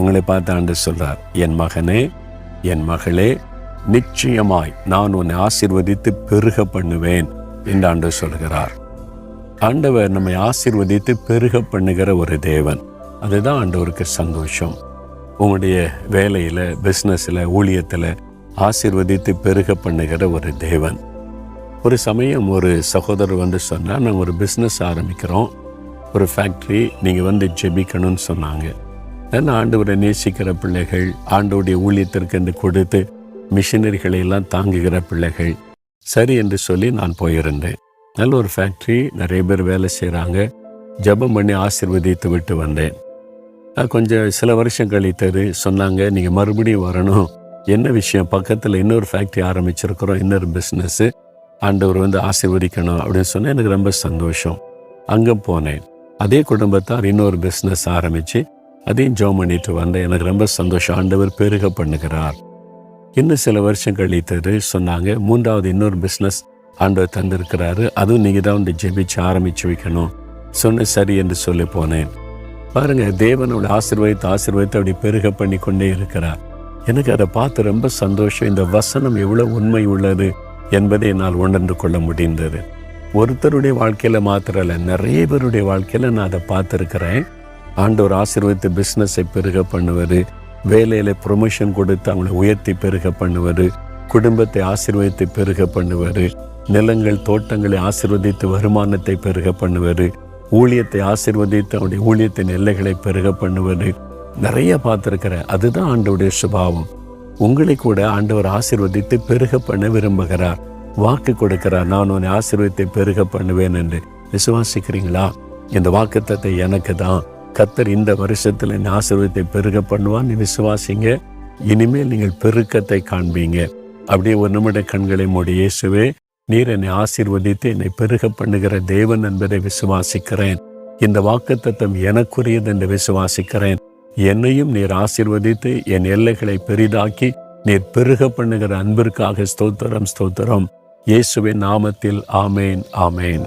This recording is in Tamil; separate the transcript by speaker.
Speaker 1: உங்களை பார்த்து ஆண்டவர் சொல்றார், என் மகனே, என் மகளே, நிச்சயமாய் நான் உன்னை ஆசீர்வதித்து பெருக பண்ணுவேன் என்று ஆண்டவர் சொல்கிறார். ஆண்டவர் நம்மை ஆசீர்வதித்து பெருக பண்ணுகிற ஒரு தேவன். அதுதான் ஆண்டவருக்கு சந்தோஷம். உங்களுடைய வேலையில், பிஸ்னஸில், ஊழியத்தில் ஆசீர்வதித்து பெருக பண்ணுகிற ஒரு தேவன். ஒரு சமயம் ஒரு சகோதரர் வந்து சொன்னால், நாங்கள் ஒரு பிஸ்னஸ் ஆரம்பிக்கிறோம், ஒரு ஃபேக்ட்ரி, நீங்கள் வந்து ஜெபிக்கணும்னு சொன்னாங்க. ஏன்னா ஆண்டவரை நேசிக்கிற பிள்ளைகள், ஆண்டவருடைய ஊழியத்திற்கு என்று கொடுத்து மிஷினரிகளை எல்லாம் தாங்குகிற பிள்ளைகள், சரி என்று சொல்லி நான் போயிருந்தேன். நல்ல ஒரு ஃபேக்ட்ரி, நிறைய பேர் வேலை செய்கிறாங்க. ஜெபம் பண்ணி ஆசீர்வதித்து விட்டு வந்தேன். கொஞ்சம் சில வருஷம் கழித்தது சொன்னாங்க, நீங்கள் மறுபடியும் வரணும். என்ன விஷயம்? பக்கத்தில் இன்னொரு ஃபேக்ட்ரி ஆரம்பிச்சிருக்கிறோம், இன்னொரு பிஸ்னஸ்ஸு, ஆண்டவர் வந்து ஆசீர்வதிக்கணும் அப்படின்னு சொன்னால் எனக்கு ரொம்ப சந்தோஷம். அங்கே போனேன். அதே குடும்பத்தார் இன்னொரு பிஸ்னஸ் ஆரம்பித்து அதையும் ஜெபம் பண்ணிட்டு வந்தேன். எனக்கு ரொம்ப சந்தோஷம், ஆண்டவர் பெருக பண்ணுகிறார். இன்னும் சில வருஷம் கழித்தது சொன்னாங்க, மூன்றாவது இன்னொரு பிஸ்னஸ் ஆண்டவர் தந்திருக்கிறாரு, அதுவும் நீங்கள் தான் வந்து ஜெபிச்சு ஆரம்பித்து வைக்கணும் சொன்ன. சரி என்று சொல்லி போனேன். பாருங்கள், தேவனோட ஆசீர்வதித்து அப்படி பெருக பண்ணி கொண்டே இருக்கிறார். எனக்கு அதை பார்த்து ரொம்ப சந்தோஷம். இந்த வசனம் எவ்வளோ உண்மை உள்ளது என்பதை என்னால் உணர்ந்து கொள்ள முடிந்தது. ஒருத்தருடைய வாழ்க்கையில் மாத்திரல, நிறைய பேருடைய வாழ்க்கையில் நான் அதை பார்த்துருக்கிறேன். ஆண்டவர் ஆசீர்வதித்து பிஸ்னஸை பெருக பண்ணுவார், வேலையில் ப்ரொமோஷன் கொடுத்து அவங்களை உயர்த்தி பெருக பண்ணுவார், குடும்பத்தை ஆசீர்வதித்து பெருக பண்ணுவார், நிலங்கள் தோட்டங்களை ஆசீர்வதித்து வருமானத்தை பெருக பண்ணுவார், ஊழியத்தை ஆசீர்வதித்து அவருடைய ஊழியத்தின் எல்லைகளை பெருக பண்ணுவார். நிறைய பார்த்துருக்கிறேன். அதுதான் ஆண்டவருடைய சுபாவம். உங்களை கூட ஆண்டவர் ஆசீர்வதித்து பெருக பண்ண விரும்புகிறார், வாக்கு கொடுக்கிறார். நான் உன்னை ஆசீர்வதித்து பெருக பண்ணுவேன் என்று விசுவாசிக்கிறீங்களா? இந்த வாக்குத்தத்தை எனக்கு தான், கர்த்தர் இந்த வருஷத்தில் என்னை ஆசீர்வதித்தை பெருக பண்ணுவான்னு விசுவாசிங்க. இனிமேல் நீங்கள் பெருக்கத்தை காண்பீங்க. அப்படியே ஒரு நிமிட கண்களை மூடி, இயேசுவே, நீர் என்னை ஆசீர்வதித்து என்னை பெருக பண்ணுகிற தேவன் என்பதை விசுவாசிக்கிறேன். இந்த வாக்குத்தத்தம் எனக்குரியது என்று விசுவாசிக்கிறேன். என்னையும் நீர் ஆசீர்வதித்து என் எல்லைகளை பெரிதாக்கி நீர் பெருக பண்ணுகிற அன்பிற்காக ஸ்தோத்திரம், ஸ்தோத்திரம். இயேசுவின் நாமத்தில் ஆமேன், ஆமேன்.